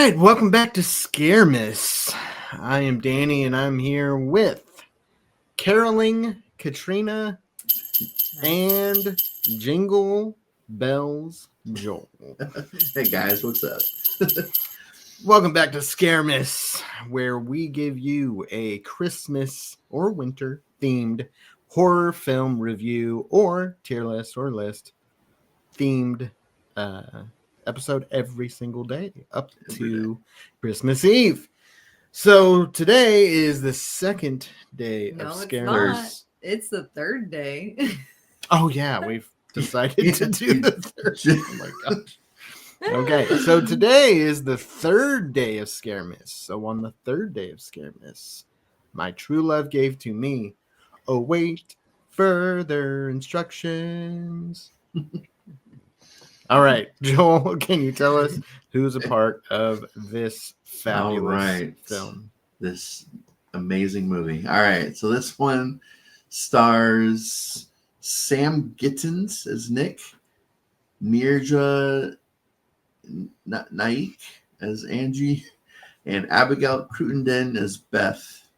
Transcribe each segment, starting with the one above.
right, welcome back to ScareMas. I am Danny, and I'm here with Caroling, Katrina, and Jingle Bells Joel. Hey guys, what's up? Welcome back to ScareMas, where we give you a Christmas or winter themed horror film review or tier list or list themed episode every single day up to Christmas Eve. So today is the second day of ScareMas. It's the third day. Oh yeah, we've decided to do the third. Oh my gosh. Okay, so today is the third day of ScareMas. So on the third day of ScareMas, my true love gave to me, await further instructions. All right, Joel, can you tell us who's a part of this fabulous film? This amazing movie. All right, so this one stars Sam Gittins as Nick, Nirja Naik as Angie, and Abigail Cruttenden as Beth.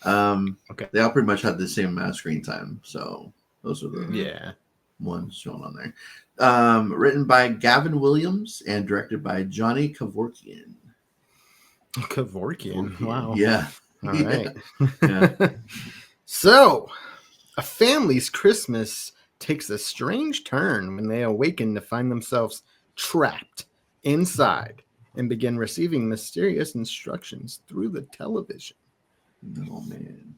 Okay. They all pretty much had the same amount of screen time, so those are the ones shown on there. Written by Gavin Williams and directed by Johnny Kevorkian. Kevorkian, wow. Yeah. All right. Yeah. So, a family's Christmas takes a strange turn when they awaken to find themselves trapped inside and begin receiving mysterious instructions through the television. Oh, man.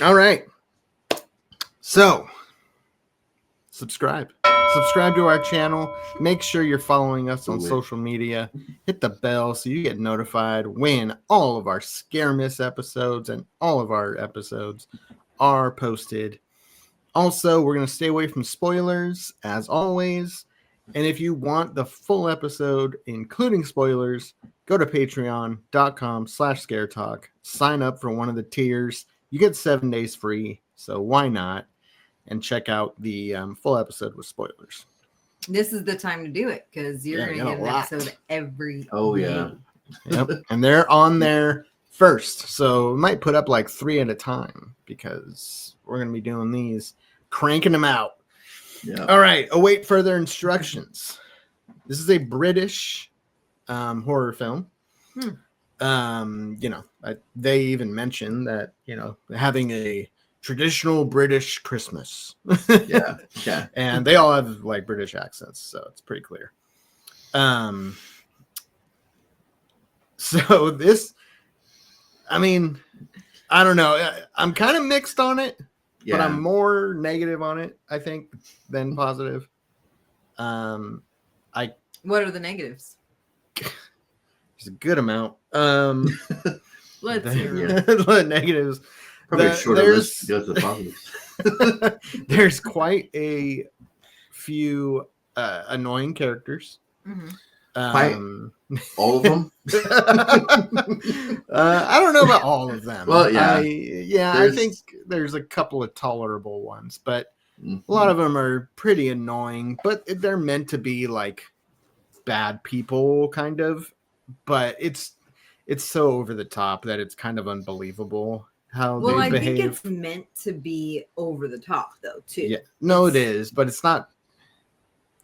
All right. So, subscribe to our channel. Make sure you're following us on social media. Hit the bell so you get notified when all of our ScareMas episodes and all of our episodes are posted. Also, we're going to stay away from spoilers as always. And if you want the full episode, including spoilers, go to patreon.com/scaretalk. Sign up for one of the tiers. You get 7 days free, so why not? And check out the full episode with spoilers. This is the time to do it because you're going to get an episode every yeah. Yep. And they're on there first. So we might put up like 3 at a time because we're going to be doing these, cranking them out. Yeah. All right. Await further instructions. This is a British horror film. They even mentioned that, having a traditional British Christmas. Yeah. And they all have like British accents, so it's pretty clear. So this, I don't know. I'm kind of mixed on it, but I'm more negative on it, I think, than positive. What are the negatives? There's a good amount. Let's hear it. The negatives. Probably a shorter list goes to the positives. There's quite a few annoying characters. All of them? I don't know about all of them. Well, yeah. I think there's a couple of tolerable ones, but a lot of them are pretty annoying, but they're meant to be like bad people kind of, but it's so over the top that it's kind of unbelievable how they behave. Think it's meant to be over the top though too. Yeah, no, it is, but it's not.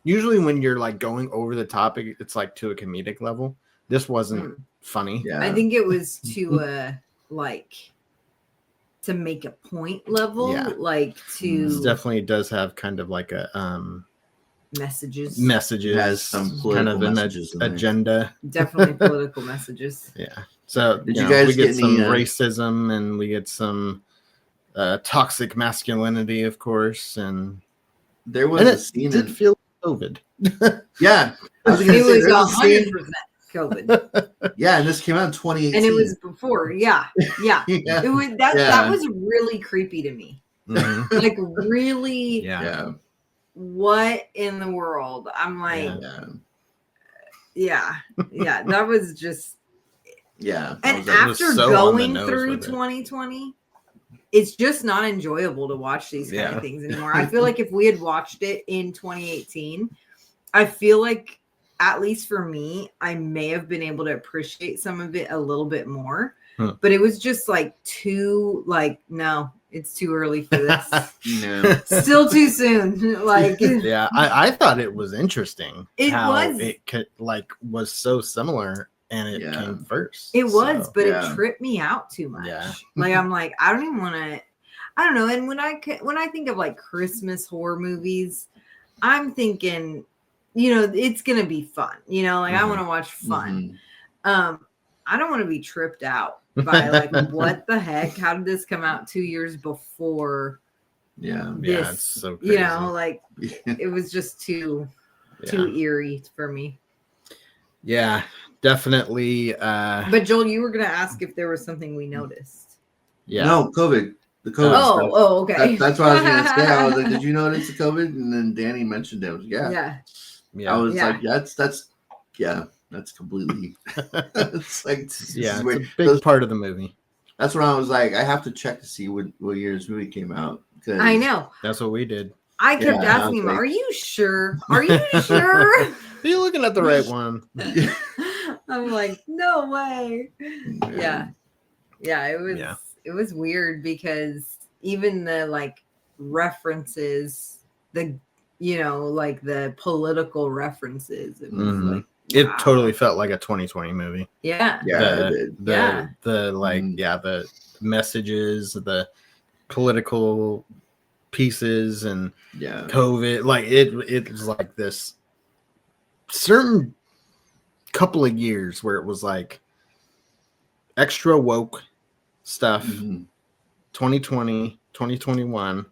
Usually when you're like going over the top, it's like to a comedic level. This wasn't funny. Yeah. I think it was to to make a point level. Yeah. This definitely does have kind of like a messages. Has some kind of an agenda. Definitely political messages. Yeah. So did you guys we get some any, racism and we get some toxic masculinity, of course, and there was a scene. Did feel COVID. Yeah, I was it was 100% COVID. Yeah, and this came out in 2018, and it was before. Yeah. It was that was really creepy to me. Mm-hmm. Like really. Yeah. What in the world? I'm like, that was just. Yeah. And after going through 2020, it's just not enjoyable to watch these kind of things anymore. I feel like if we had watched it in 2018, I feel like at least for me, I may have been able to appreciate some of it a little bit more. But it was just like too like, no, it's too early for this. No. Still too soon. Like, yeah, I thought it was interesting. It was so similar, and it came first. It was, but it tripped me out too much. Yeah. Like, I'm like, I don't even want to. I don't know. And when I think of like Christmas horror movies, I'm thinking, it's gonna be fun. Like I want to watch fun. I don't want to be tripped out by like, what the heck? How did this come out 2 years before? Yeah. This, it's so crazy. Like it was just too eerie for me. Yeah, definitely. But Joel, you were gonna ask if there was something we noticed. Yeah. No, COVID. The COVID stuff. Oh, okay. That's what I was gonna say. I was like, did you notice the COVID? And then Danny mentioned it. I was like, yeah. I was like, that's completely. It's like, it's a big part of the movie. That's when I was like, I have to check to see what year this movie came out. I know. That's what we did. I kept asking him, "Are you sure? Are you sure? Are you looking at the right one?" I'm like, no way. Yeah. It was weird because even the like references, the like the political references, it was like. It totally felt like a 2020 movie. Yeah. The messages, the political pieces, and COVID. Like it was like this certain couple of years where it was like extra woke stuff, 2020, 2021,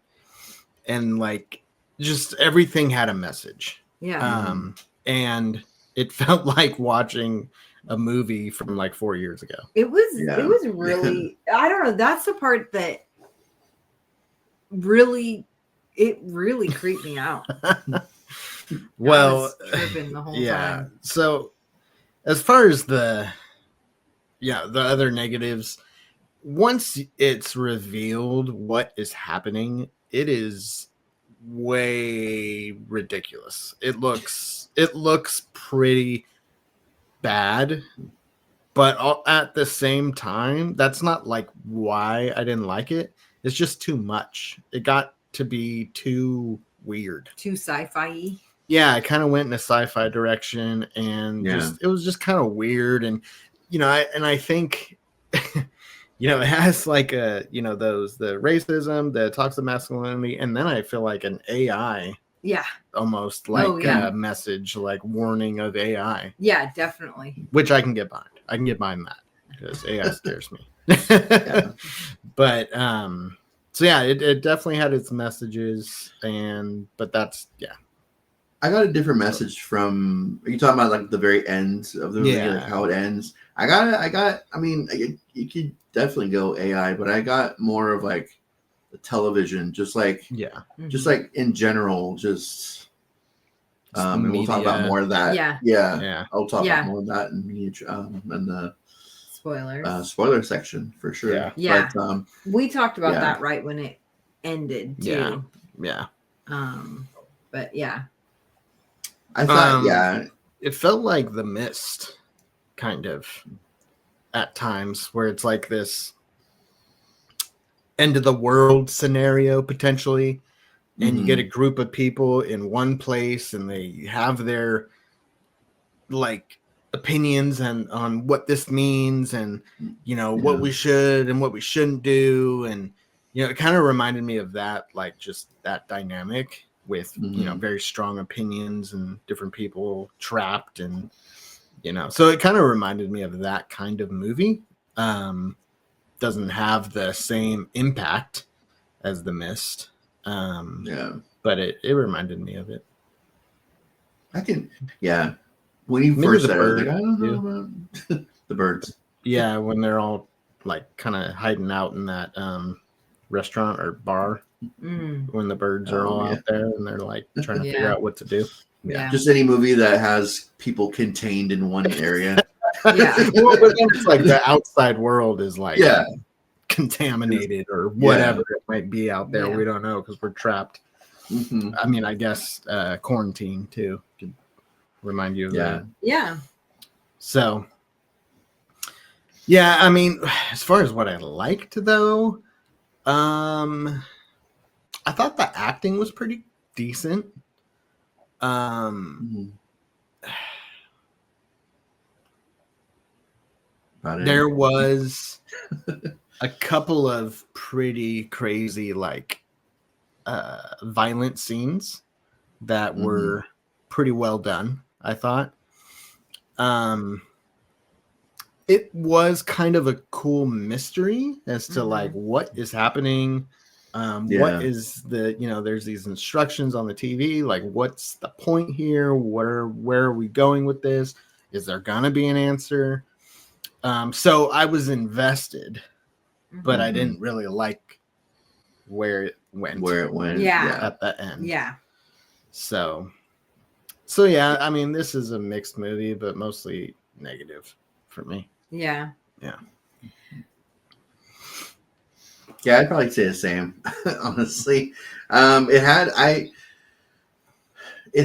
and like just everything had a message. Yeah. And it felt like watching a movie from like 4 years ago. It was really, I don't know. That's the part that really creeped me out. Well, tripping the whole time. So as far as the other negatives, once it's revealed what is happening, it is way ridiculous. It looks pretty bad, but at the same time, that's not like why I didn't like it. It's just too much. It got to be too weird, too sci-fi. Yeah, it kind of went in a sci-fi direction, and it was just kind of weird. And I think it has like the racism, the toxic masculinity, and then I feel like an AI. Yeah. Almost like a message, like warning of AI. Yeah, definitely. Which I can get behind. I can get behind that because AI scares me. But so it definitely had its messages, but that's I got a different message from. Are you talking about like the very end of the movie, like how it ends? I mean, you could definitely go AI, but I got more of like the television, just like just like in general, just and we'll talk about more of that. Yeah. I'll talk about more of that in the spoiler section for sure. Yeah. But, we talked about that right when it ended too. Yeah. But yeah. I thought it felt like The Mist kind of at times, where it's like this end of the world scenario potentially, and you get a group of people in one place and they have their like opinions on what this means, and what we should and what we shouldn't do, and it kind of reminded me of that, like just that dynamic with very strong opinions and different people trapped, and so it kind of reminded me of that kind of movie. Doesn't have the same impact as The Mist, but it reminded me of it. When you first said it, like, I don't know about the birds. Yeah, when they're all like kind of hiding out in that restaurant or bar, when the birds are all out there and they're like trying to figure out what to do. Just any movie that has people contained in one area. Well, but then it's like the outside world is like contaminated or whatever it might be out there. We don't know because we're trapped. I mean, I guess quarantine too. remind you of that. Yeah. So, yeah, I mean, as far as what I liked though, I thought the acting was pretty decent. There was a couple of pretty crazy, like, violent scenes that were pretty well done, I thought. It was kind of a cool mystery as to like what is happening. What is there's these instructions on the TV, like what's the point here? Where are we going with this? Is there gonna be an answer? So I was invested, but I didn't really like where it went. Yeah. At the end. Yeah. So yeah, I mean, this is a mixed movie, but mostly negative for me. Yeah. Yeah. Yeah, I'd probably say the same, honestly. It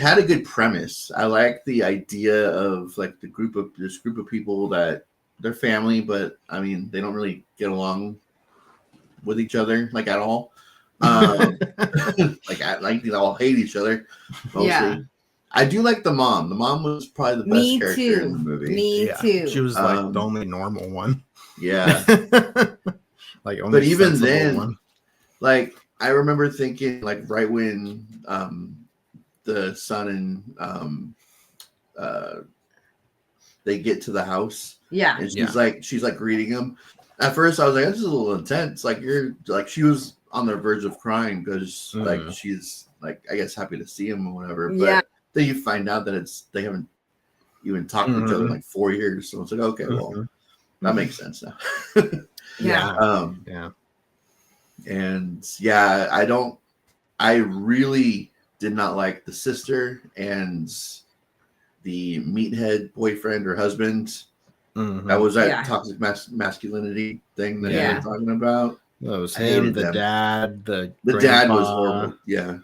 had a good premise. I like the idea of like this group of people that they're family, but I mean they don't really get along with each other like at all. Like they all hate each other mostly. Yeah. I do like the mom. The mom was probably the best character in the movie. Me too. She was like the only normal one. Yeah. Like only but even then, one. like I remember thinking, like right when the son and they get to the house, and she's like greeting him. At first, I was like, "This is a little intense." Like she was on the verge of crying because like she's like I guess happy to see him or whatever. But then you find out that they haven't even talked to each other in like 4 years. So it's like, okay, well, that makes sense now. And I really did not like the sister and the meathead boyfriend or husband. That was that toxic masculinity thing that they were talking about. That was him, the dad, the dad was horrible. Yeah.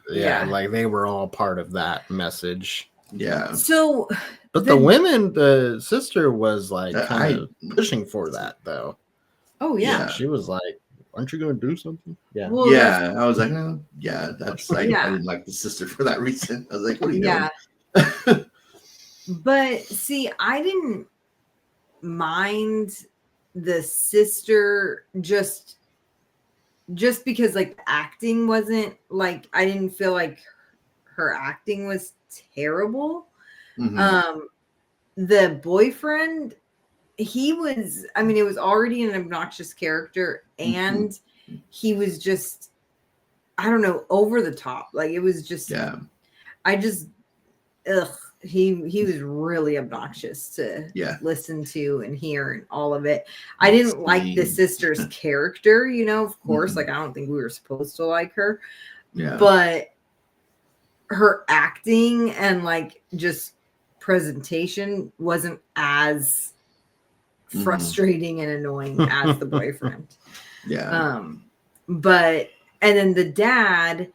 Like they were all part of that message. Yeah. So, but the sister was like kind of pushing for that though. Oh yeah. She was like, "Aren't you going to do something?" Yeah. Well, I was like, oh, yeah, that's like I didn't like the sister for that reason. I was like, what are you doing? But see, I didn't mind the sister just because like the acting wasn't like I didn't feel like her acting was terrible. The boyfriend, he was, I mean, it was already an obnoxious character and he was just, I don't know, over the top. Like it was just, he was really obnoxious to listen to and hear and all of it. I didn't like the sister's character, of course, like I don't think we were supposed to like her, but her acting and like just presentation wasn't as frustrating and annoying as the boyfriend. But and then the dad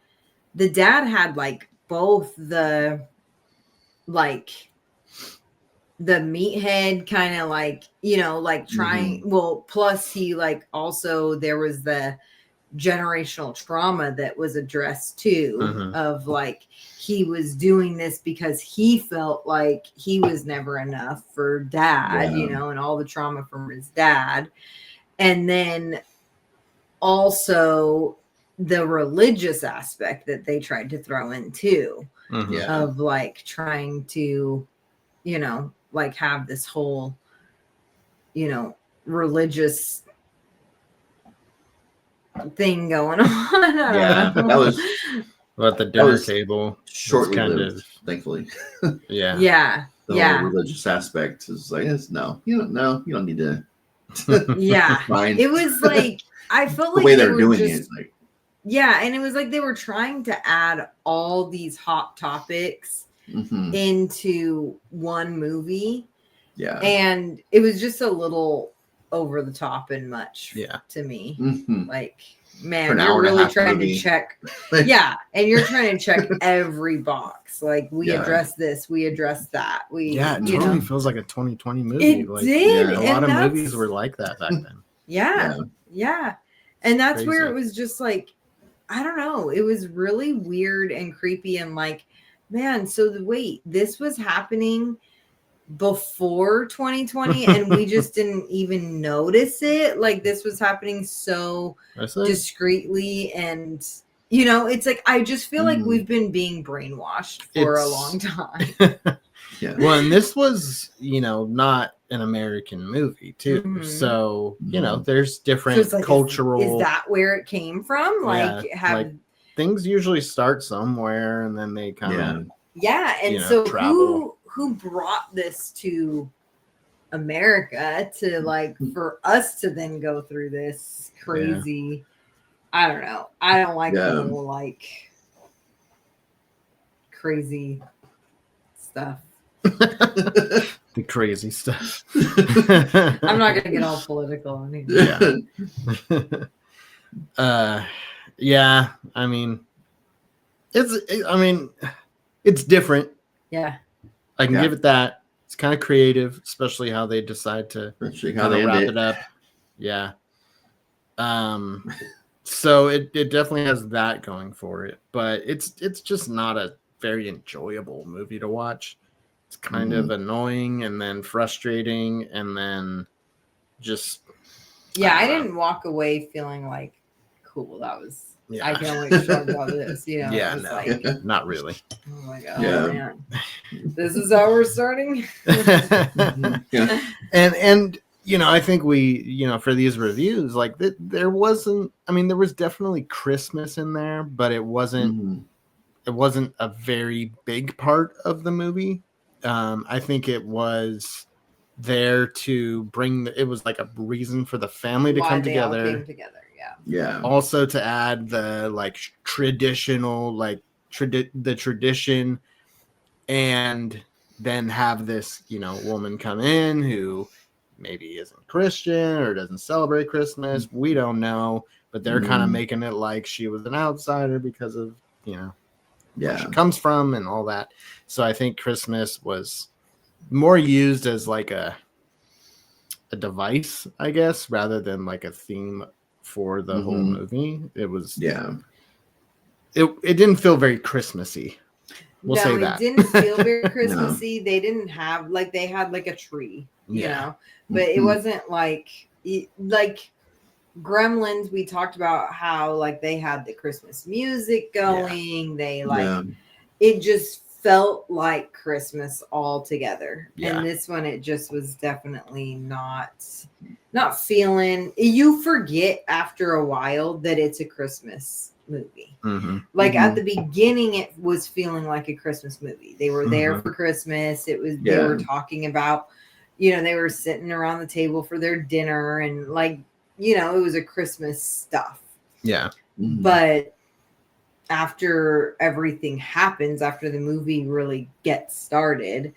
had like both the meathead kind of like like trying plus he like also there was the generational trauma that was addressed too of like he was doing this because he felt like he was never enough for dad and all the trauma from his dad, and then also the religious aspect that they tried to throw in too of like trying to like have this whole religious thing going on. That was at the dinner table. Shortly lived, thankfully. The religious aspect is like, no, you don't need to. It was like I felt like the way they're doing it, like. Yeah, and it was like they were trying to add all these hot topics into one movie. Yeah. And it was just a little over the top and much to me. Like man, you're really trying to check. Yeah, and you're trying to check every box. Like we address this, we address that. It totally feels like a 2020 movie. It did. A lot of movies were like that back then. Yeah. And that's crazy. Where it was just like, I don't know. It was really weird and creepy and like, man, so wait, this was happening before 2020 and we just didn't even notice it. Like this was happening so discreetly, and it's like I just feel like we've been being brainwashed for a long time. Well, and this was not an American movie too, so there's different cultural. Is that where it came from? Like things usually start somewhere and then they kind of and so travel. Who brought this to America to like for us to then go through this crazy? I don't know. I don't like the whole like crazy stuff. The crazy stuff. I'm not gonna get all political on it. I mean, it's different. Yeah. I can give it that. It's kind of creative, especially how they decide to wrap it up. Yeah. So it definitely has that going for it, but it's just not a very enjoyable movie to watch. It's kind of annoying and then frustrating and then just. Yeah, I didn't walk away feeling like, cool, that was. Yeah. I can't wait to talk about this. Yeah, no, like, not really. Oh my god, man. This is how we're starting. And I think we, for these reviews, like there wasn't. I mean, there was definitely Christmas in there, but it wasn't. It wasn't a very big part of the movie. I think it was there to bring. It was like a reason for the family to come together. All came together. Yeah. Also to add the like traditional, like the tradition, and then have this, woman come in who maybe isn't Christian or doesn't celebrate Christmas. We don't know, but they're kind of making it like she was an outsider because of, where she comes from and all that. So I think Christmas was more used as like a device, I guess, rather than like a theme for the whole movie. It was it didn't feel very Christmassy. We'll say that. It didn't feel very Christmassy. They didn't have they had like a tree, but it wasn't like Gremlins. We talked about how like they had the Christmas music going. They it just felt like Christmas all together. And this one, it just was definitely not feeling. You forget after a while that it's a Christmas movie. At the beginning, it was feeling like a Christmas movie. They were there for Christmas. It was they were talking about, they were sitting around the table for their dinner and it was a Christmas stuff. Yeah. But after everything happens, after the movie really gets started,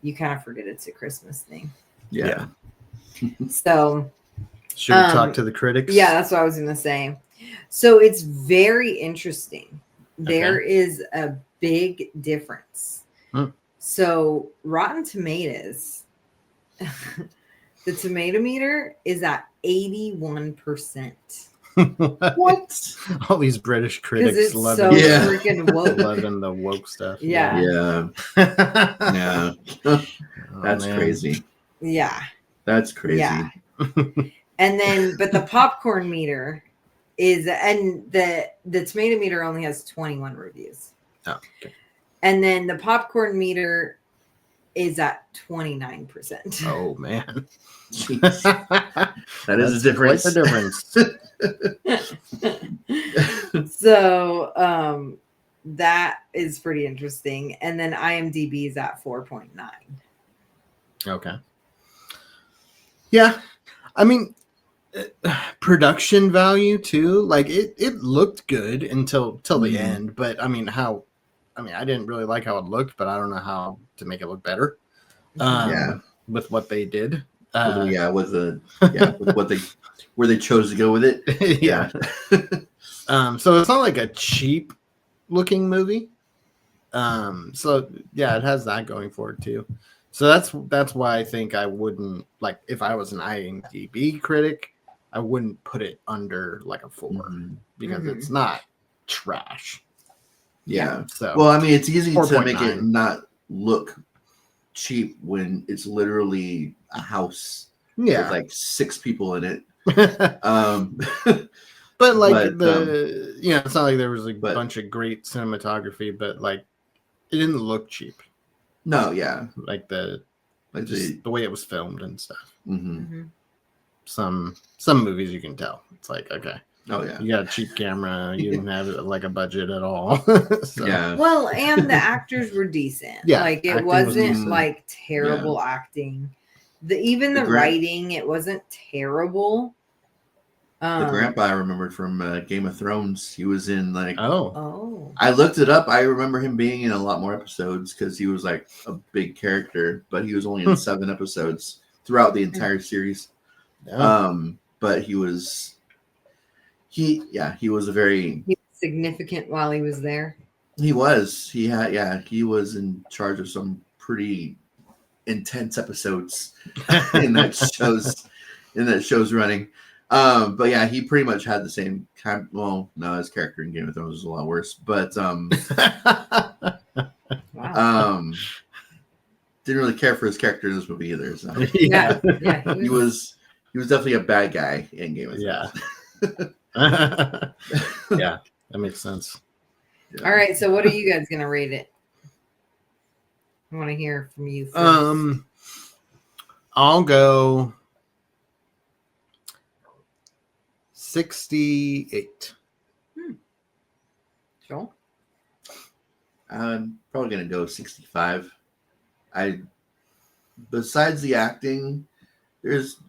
you kind of forget it's a Christmas thing. Yeah. So should we talk to the critics? Yeah, that's what I was going to say. So it's very interesting. There is a big difference. So Rotten Tomatoes, the tomato meter is at 81%. What? All these British critics love so freaking woke. Loving the woke stuff. Yeah. That's crazy. Yeah. That's crazy. Yeah. And then, but the popcorn meter is, and the tomato meter only has 21 reviews. Oh, okay. And then the popcorn meter is at 29%. Oh man. That is a difference. Quite the difference. So that is pretty interesting. And then IMDb is at 4.9. Okay. Yeah. I mean, production value too. Like it looked good until the end. But I mean, I didn't really like how it looked, but I don't know how to make it look better. With what they did. with what they where they chose to go with it. Yeah. So it's not like a cheap looking movie. So yeah, it has that going for it too. So that's why I think I wouldn't, like, if I was an IMDb critic, I wouldn't put it under like a 4 because it's not trash. Yeah. So well, I mean, it's easy to 4.9. make it not look cheap when it's literally a house with like 6 people in it. But like it's not like there was a bunch of great cinematography, but like it didn't look cheap. No, yeah, like the way it was filmed and stuff. Some movies you can tell it's like, okay, you got a cheap camera, you didn't have like a budget at all. So. Yeah. Well, and the actors were decent. Yeah, like it wasn't like terrible acting. Even the writing, it wasn't terrible. The grandpa I remembered from Game of Thrones. He was in like oh. I looked it up. I remember him being in a lot more episodes because he was like a big character, but he was only in 7 episodes throughout the entire series. But he was a very significant while he was there. He was. He was in charge of some pretty intense episodes in that show's running. But yeah, he pretty much had the same kind. Well, no, his character in Game of Thrones was a lot worse. But didn't really care for his character in this movie either. So yeah, he was definitely a bad guy in Game of Thrones. Yeah, that makes sense. Yeah. All right, so what are you guys gonna rate it? I want to hear from you first. I'll go 68. Sure. I'm probably gonna go 65. Besides the acting, there's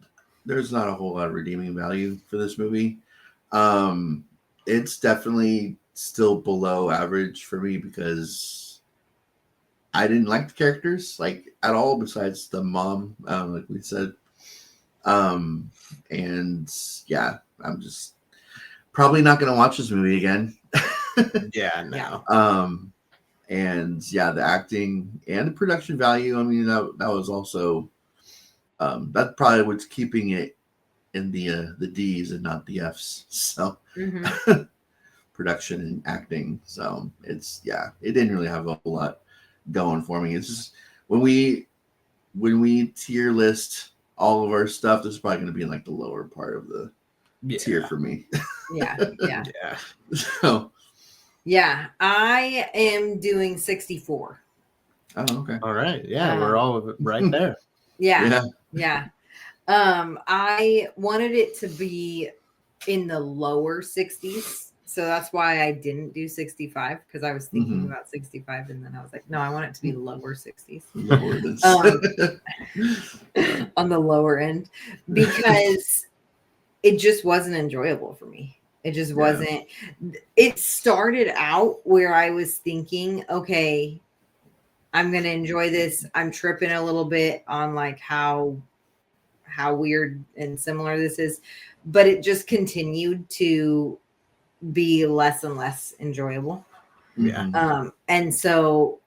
not a whole lot of redeeming value for this movie. It's definitely still below average for me because I didn't like the characters like at all besides the mom, like we said. And yeah, I'm just probably not going to watch this movie again. And yeah, the acting and the production value, I mean, that was also that probably was keeping it in the D's and not the F's. So production and acting. So it didn't really have a whole lot going for me. It's just when we tier list all of our stuff, this is probably going to be in like the lower part of the tier for me. Yeah. So yeah, I am doing 64. Oh, okay. All right. Yeah, we're all right there. Yeah. I wanted it to be in the lower 60s. So that's why I didn't do 65 because I was thinking about 65 and then I was like, no, I want it to be lower 60s. Lower than on the lower end because it just wasn't enjoyable for me. It just wasn't. It started out where I was thinking, okay, I'm going to enjoy this. I'm tripping a little bit on like how weird and similar this is, but it just continued to be less and less enjoyable. And so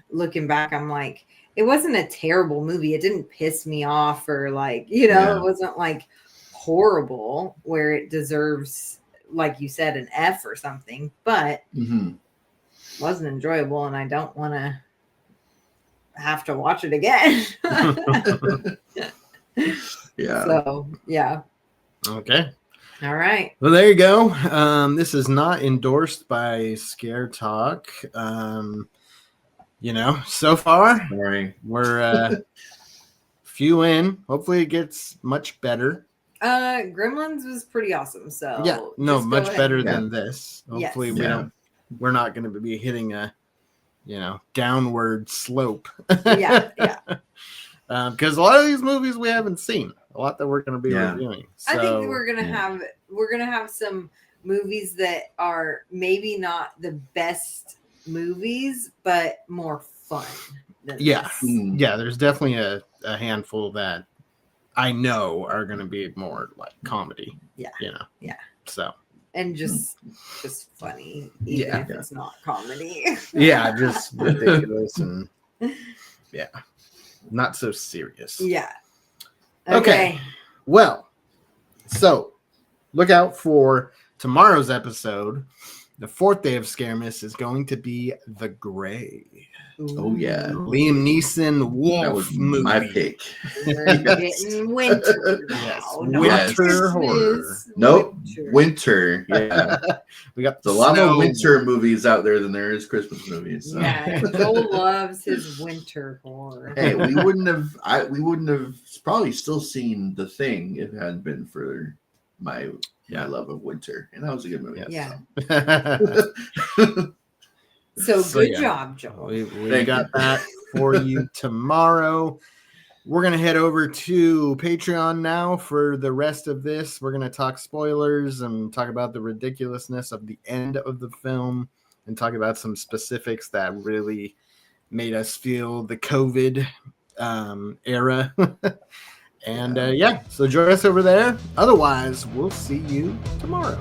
looking back, I'm like, it wasn't a terrible movie. It didn't piss me off or like, it wasn't like horrible where it deserves, like you said, an F or something, but wasn't enjoyable and I don't want to have to watch it again. So okay. All right. Well, there you go. This is not endorsed by Scare Talk. So far we're few in. Hopefully it gets much better. Gremlins was pretty awesome. So much better than this. Hopefully yes. we're not going to be hitting a downward slope. Because a lot of these movies we haven't seen. A lot that we're going to be reviewing. So, I think we're gonna have some movies that are maybe not the best movies, but more fun. Than this. Yeah. There's definitely a handful that I know are going to be more like comedy. Yeah. You know. Yeah. So. And just funny, even if it's not comedy. Yeah, just ridiculous and not so serious. Yeah. Okay. Well, so look out for tomorrow's episode. The fourth day of ScareMas is going to be The Gray. Oh yeah, Liam Neeson wolf that was movie. my pick. We're getting winter. Yes, Now, winter horror. Nope, winter. Yeah, We got there's a lot more winter movies out there than there is Christmas movies. So. Yeah, Joel loves his winter horror. Hey, we wouldn't have probably still seen The Thing if it hadn't been for my love of winter, and that was a good movie. Yeah. So. So good job, Joel. We got that for you tomorrow. We're going to head over to Patreon now for the rest of this. We're going to talk spoilers and talk about the ridiculousness of the end of the film and talk about some specifics that really made us feel the COVID era. And so join us over there. Otherwise, we'll see you tomorrow.